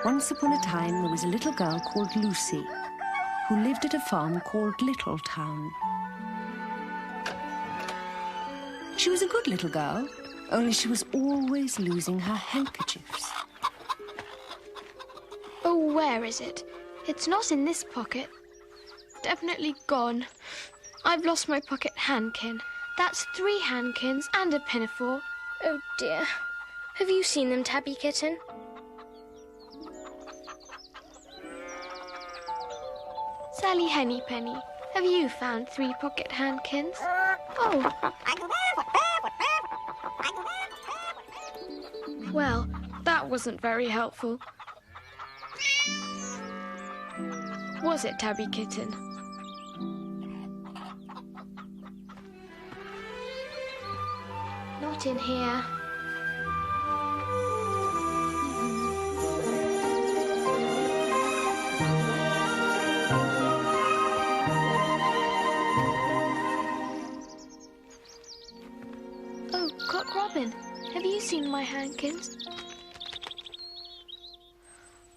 Once upon a time, there was a little girl called Lucie, who lived at a farm called Little Town. She was a good little girl, only she was always losing her handkerchiefs. Oh, where is it? It's not in this pocket. Definitely gone. I've lost my pocket handkin. That's 3 handkins and a pinafore. Oh, dear. Have you seen them, Tabby Kitten? Sally Hennypenny, have you found 3 pocket handkins? Oh. Well, that wasn't very helpful. Was it, Tabby Kitten? Not in here. Oh, Cock Robin, have you seen my handkins?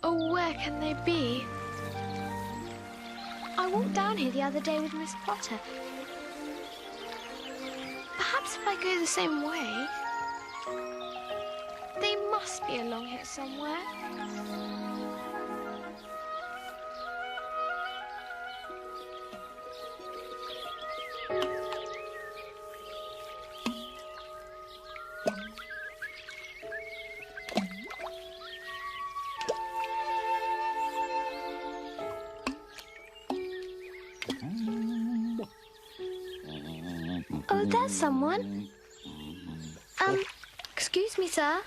Oh, where can they be? I walked down here the other day with Miss Potter. Perhaps if I go the same way, they must be along here somewhere. Oh, there's someone. Excuse me, sir.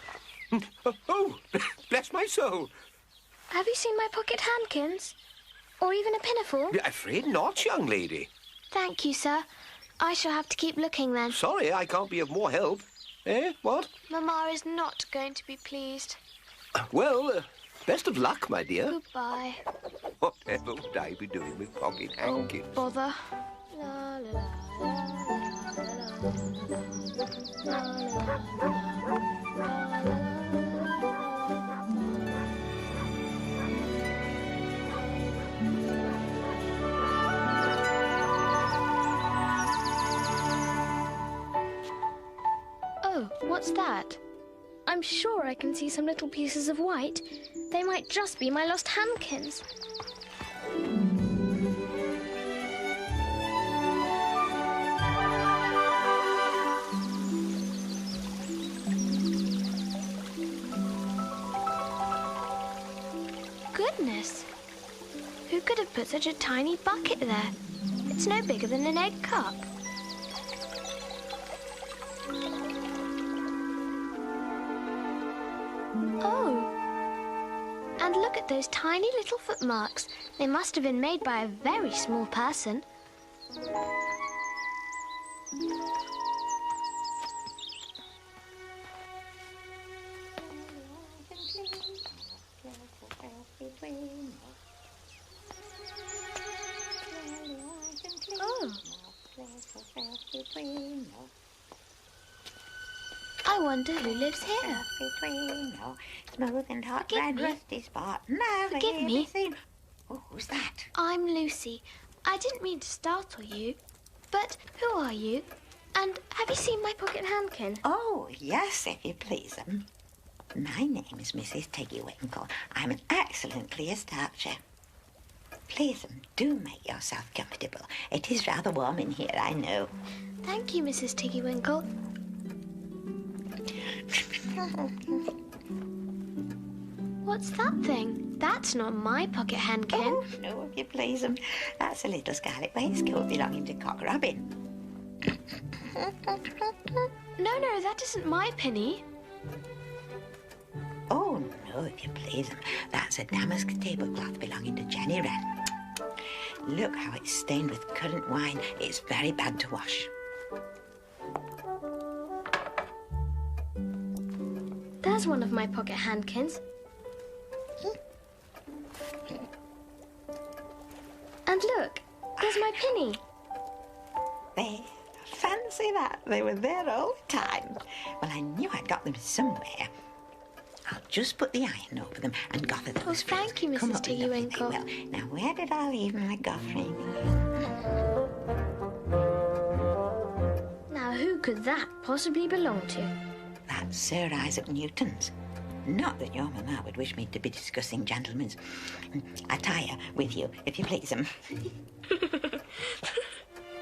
Oh, bless my soul. Have you seen my pocket handkins? Or even a pinafore? Afraid not, young lady. Thank you, sir. I shall have to keep looking then. Sorry, I can't be of more help. Eh, what? Mamma is not going to be pleased. Well, best of luck, my dear. Goodbye. Whatever would I be doing with pocket handkins? Oh, bother. La, la, la, la, la, la, Oh, what's that? I'm sure I can see some little pieces of white. They might just be my lost handkins. Goodness! Who could have put such a tiny bucket there? It's no bigger than an egg cup. Oh! And look at those tiny little footmarks. They must have been made by a very small person. Oh. I wonder who lives here. Smooth and hot Forgive red me. rusty spot. Never Forgive me. seen. Oh, who's that? I'm Lucie. I didn't mean to startle you, but who are you? And have you seen my pocket handkin? Oh, yes, if you please. My name is Mrs Tiggy-Winkle. I'm an excellent clear starcher. Please, do make yourself comfortable. It is rather warm in here, I know. Thank you, Mrs Tiggy-Winkle. What's that thing? That's not my pocket handkin. Oh, no, if you please. That's a little scarlet waistcoat belonging to Cock Robin. No, that isn't my penny. Oh, no, if you please. That's a damask tablecloth belonging to Jenny Wren. Look how it's stained with currant wine. It's very bad to wash. There's one of my pocket handkins. And look, there's my penny. There. Fancy that. They were there all the time. Well, I knew I'd got them somewhere. I'll just put the iron over them and goffer those Oh, frills. thank you, Come Mrs. up with lovely they Tiggy-Winkle. will. Now, where did I leave my goffering? Now, who could that possibly belong to? That's Sir Isaac Newton's. Not that your mamma would wish me to be discussing gentlemen's attire with you, if you please.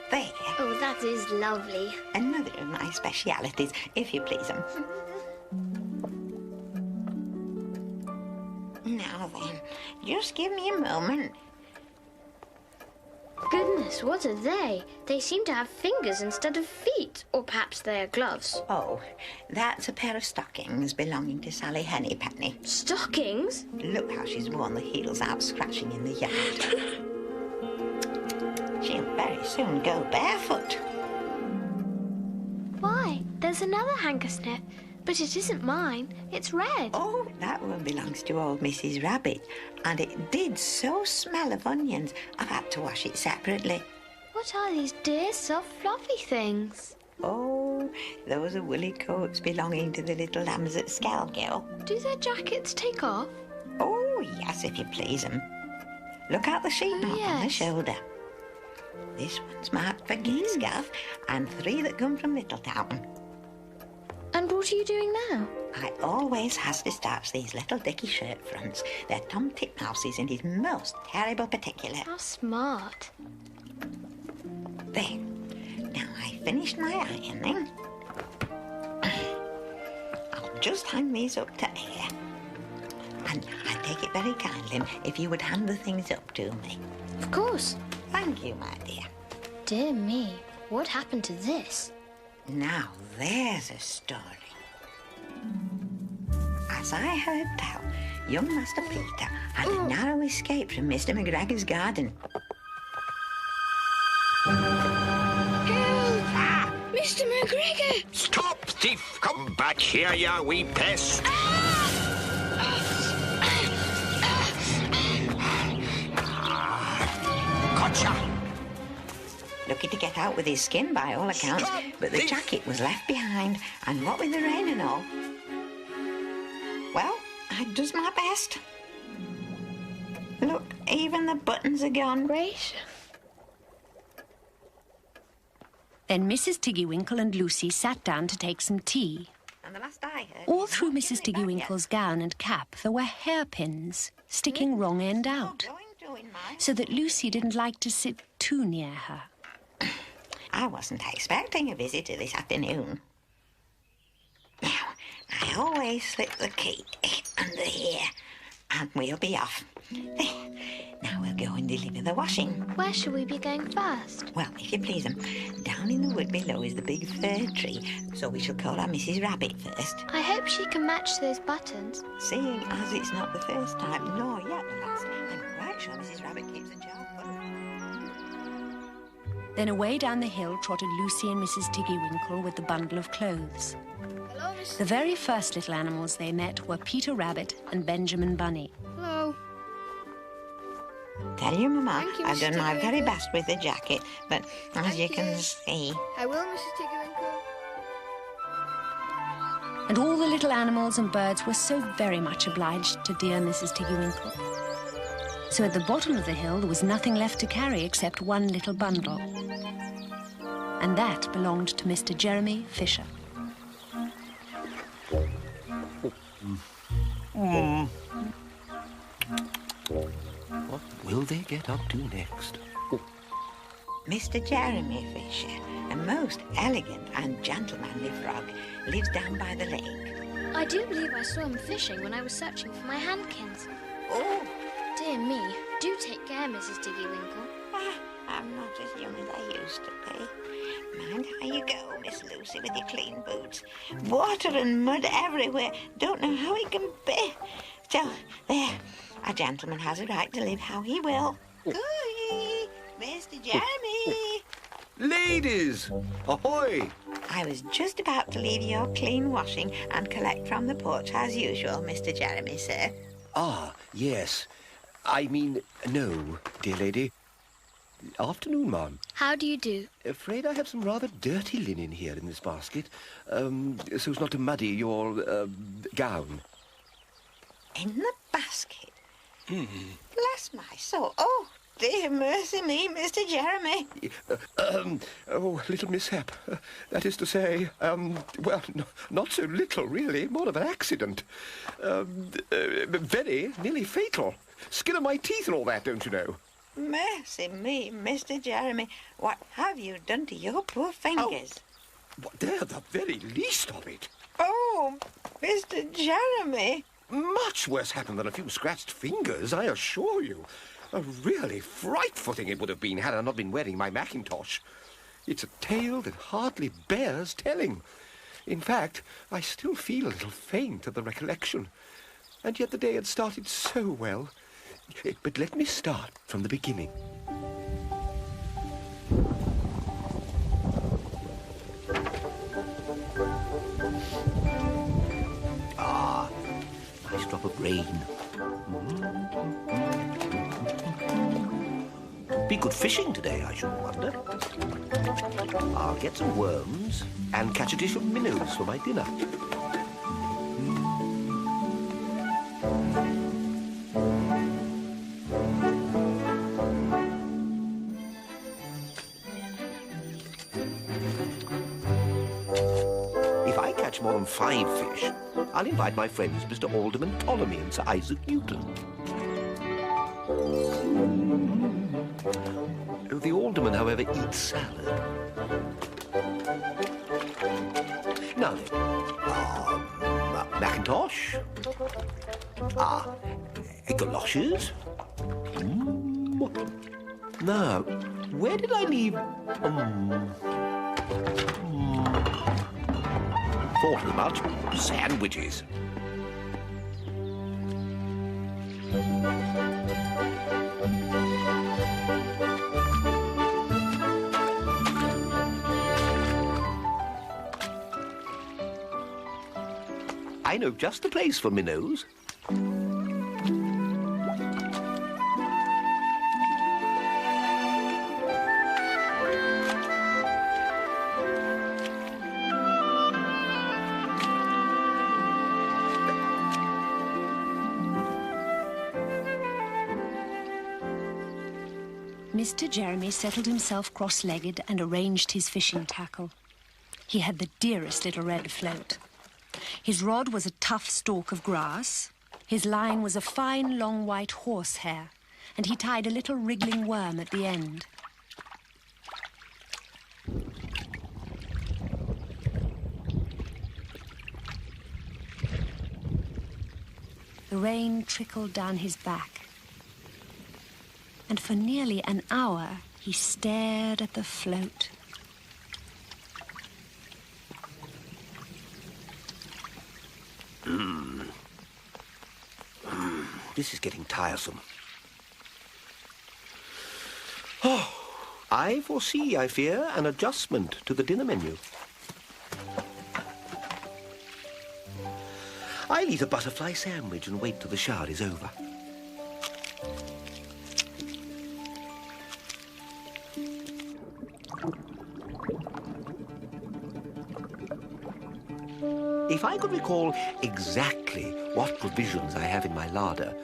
There. Oh, that is lovely. Another of my specialities, if you please. Now then, just give me a moment. Goodness, what are they? They seem to have fingers instead of feet. Or perhaps they are gloves. Oh, that's a pair of stockings belonging to Sally Hennypenny. Stockings? Look how she's worn the heels out scratching in the yard. She'll very soon go barefoot. Why? There's another handkersniff, but it isn't mine. It's red. Oh, that one belongs to old Mrs. Rabbit, and it did so smell of onions, I've had to wash it separately. What are these dear, soft, fluffy things? Oh, those are woolly coats belonging to the little lambs at Skelgill. Do their jackets take off? Oh, yes, if you please 'em. Look out the sheep mark on the yes. shoulder. This one's marked for Geesgaff, and 3 that come from Littletown. And what are you doing now? I always has to starch these little dicky shirt fronts. They're Tom Titmouse's and he's most terrible particular. How smart. There. Now I finished my ironing. I'll just hang these up to air. And I take it very kindly if you would hand the things up to me. Of course. Thank you, my dear. Dear me, what happened to this? Now there's a story. As I heard tell, young Master Peter had a narrow escape from Mr. McGregor's garden. Help! Mr. McGregor! Stop, thief! Come back here, you wee pest! Gotcha! Lucky to get out with his skin by all accounts, Stop but the thief! jacket was left behind, and what with the rain and all. Well, I does my best. Look, even the buttons are gone. Gracious. Then Mrs. Tiggy-Winkle and Lucie sat down to take some tea. And the last I heard... All through Mrs. Tiggy-Winkle's gown and cap there were hairpins sticking wrong end out, so that Lucie didn't like to sit too near her. I wasn't expecting a visitor this afternoon. Now, I always slip the key under here, and we'll be off. There. Now we'll go and deliver the washing. Where shall we be going first? Well, if you please, down in the wood below is the big fir tree, so we shall call on Mrs. Rabbit first. I hope she can match those buttons. Seeing as it's not the first time, nor yet the last, I'm quite sure Mrs. Rabbit keeps a jar full. Then away down the hill trotted Lucie and Mrs. Tiggy-Winkle with the bundle of clothes. Hello, Miss. The very first little animals they met were Peter Rabbit and Benjamin Bunny. Hello. Tell your mamma Thank you, I've Mrs. done my very Tiggy-Winkle. best with the jacket, but as you can see... I will, Mrs. Tiggy-Winkle. And all the little animals and birds were so very much obliged to dear Mrs. Tiggy-Winkle. So at the bottom of the hill there was nothing left to carry except one little bundle. And that belonged to Mr. Jeremy Fisher. What will they get up to next? Mr. Jeremy Fisher, a most elegant and gentlemanly frog, lives down by the lake. I do believe I saw him fishing when I was searching for my handkins. Oh, Dear me, do take care, Mrs. Tiggy-Winkle. I'm not as young as I used to be. Mind how you go, Miss Lucie, with your clean boots. Water and mud everywhere. Don't know how it can be. So, there. A gentleman has a right to live how he will. Cooey, Mr. Jeremy. Ladies, ahoy! I was just about to leave your clean washing and collect from the porch as usual, Mr. Jeremy, sir. Ah, yes. I mean, no, dear lady. Afternoon, ma'am. How do you do? Afraid I have some rather dirty linen here in this basket, so as not to muddy your gown. in the basket. Bless my soul. Oh, dear mercy me, Mr. Jeremy. Oh, little mishap. That is to say, well, not so little, really. More of an accident. Very nearly fatal. Skin of my teeth and all that, don't you know? Mercy me, Mr. Jeremy. What have you done to your poor fingers? Oh, they're the very least of it. Oh, Mr. Jeremy. Much worse happened than a few scratched fingers, I assure you. A really frightful thing it would have been had I not been wearing my mackintosh. It's a tale that hardly bears telling. In fact, I still feel a little faint at the recollection. And yet the day had started so well. But let me start from the beginning. Ah, nice drop of rain. Be good fishing today, I shouldn't wonder. I'll get some worms and catch a dish of minnows for my dinner. If I catch more than 5 fish, I'll invite my friends Mr. Alderman Ptolemy and Sir Isaac Newton. The Alderman, however, eats salad. Now then, mackintosh. Galoshes. Now, where did I leave... thought as much. Sandwiches. I know just the place for minnows. Mr. Jeremy settled himself cross-legged and arranged his fishing tackle. He had the dearest little red float. His rod was a tough stalk of grass, his line was a fine long white horsehair, and he tied a little wriggling worm at the end. The rain trickled down his back, and for nearly an hour he stared at the float. This is getting tiresome. Oh, I foresee, I fear, an adjustment to the dinner menu. I'll eat a butterfly sandwich and wait till the shower is over. If I could recall exactly what provisions I have in my larder...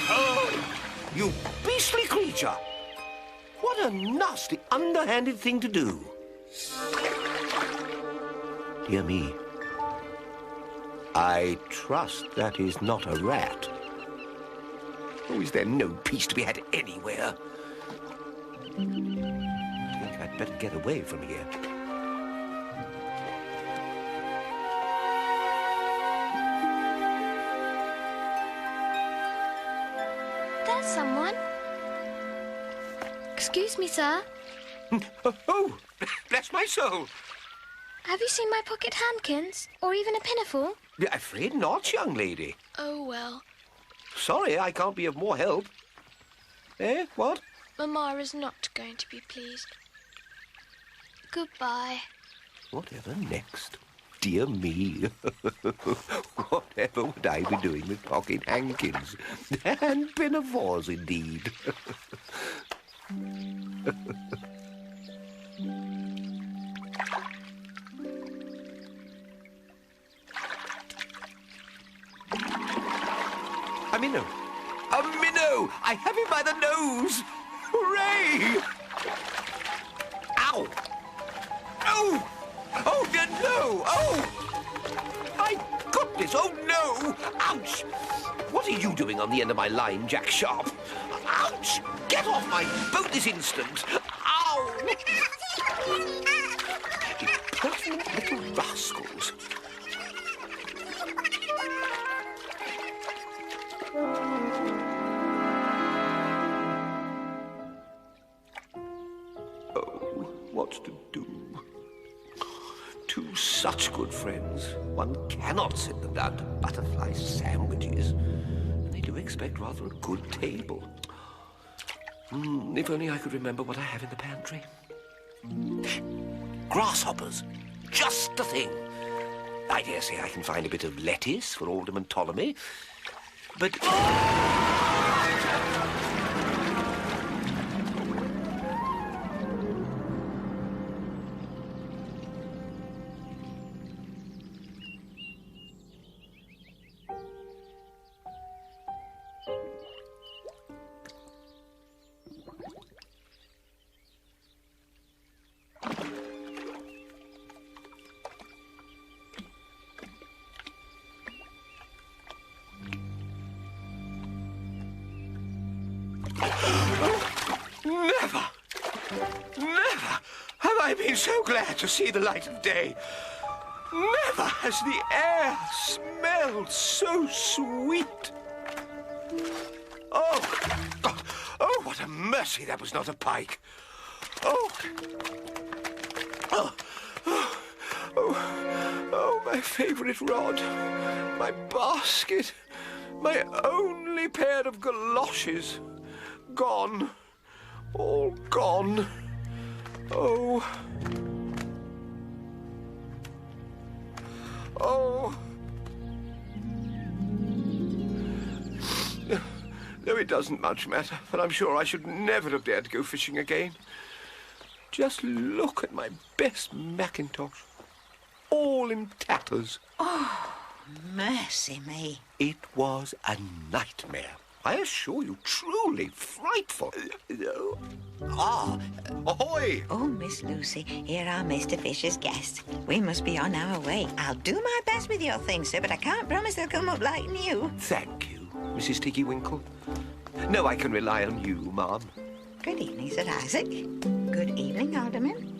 Oh, you beastly creature! What a nasty, underhanded thing to do. Dear me. I trust that is not a rat. Oh, is there no peace to be had anywhere? I think I'd better get away from here. There's someone. Excuse me, sir. Oh, bless my soul. Have you seen my pocket handkins? Or even a pinafore? Afraid not, young lady. Oh, well. Sorry, I can't be of more help. Eh, what? Mamma is not going to be pleased. Goodbye. Whatever next? dear me. Whatever would I be doing with pocket hankins? And pinafores, indeed. A minnow! A minnow! I have him by the nose! Hooray! Ow! Oh! Oh, dear, no! Oh! My goodness! Oh, no! Ouch! What are you doing on the end of my line, Jack Sharp? Ouch! Get off my boat this instant! Ow! Impertinent little rascals. Oh, what to do? Two such good friends. One cannot sit them down to butterfly sandwiches. And they do expect rather a good table. If only I could remember what I have in the pantry. Grasshoppers. Just the thing. I dare say I can find a bit of lettuce for Alderman Ptolemy. But... Never have I been so glad to see the light of day. Never has the air smelled so sweet. Oh, God. Oh, what a mercy that was not a pike. Oh. Oh. Oh. Oh, oh, my favourite rod. My basket. My only pair of galoshes. Gone. All gone. Oh. Oh. No, it doesn't much matter, but I'm sure I should never have dared to go fishing again. Just look at my best mackintosh. All in tatters. Oh, mercy me. It was a nightmare. I assure you, truly frightful. Ahoy! Oh, Miss Lucie, here are Mr. Fisher's guests. We must be on our way. I'll do my best with your things, sir, but I can't promise they'll come up like new. Thank you, Mrs. Tiggy-Winkle. No, I can rely on you, Ma'am. Good evening, Sir Isaac. Good evening, Alderman.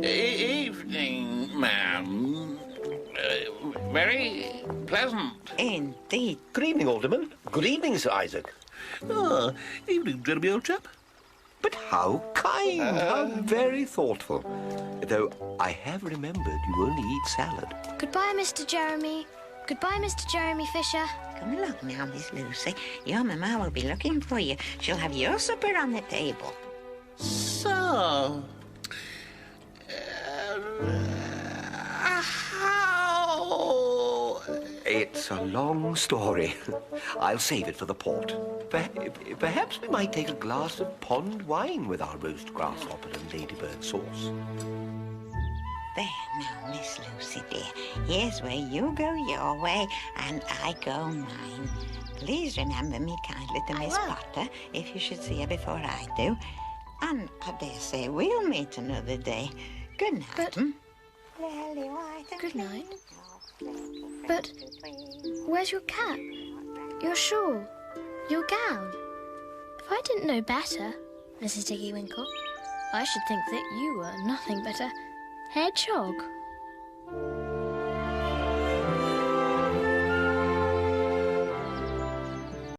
Evening, ma'am. Very pleasant. Indeed. Good evening, Alderman. Good evening, Sir Isaac. Ah, evening, Jeremy, old chap. But how kind, how very thoughtful. Though I have remembered you only eat salad. Goodbye, Mr. Jeremy. Goodbye, Mr. Jeremy Fisher. Come along now, Miss Lucie. Your mamma will be looking for you. She'll have your supper on the table. So... how... It's a long story. I'll save it for the port. Perhaps we might take a glass of pond wine with our roast grasshopper and ladybird sauce. There now, Miss Lucie, dear. Here's where you go your way and I go mine. Please remember me kindly to Miss Potter if you should see her before I do. And I dare say we'll meet another day. Good night. But... Good night. But where's your cap, your shawl, your gown? If I didn't know better, Mrs. Tiggy-Winkle, I should think that you were nothing but a hedgehog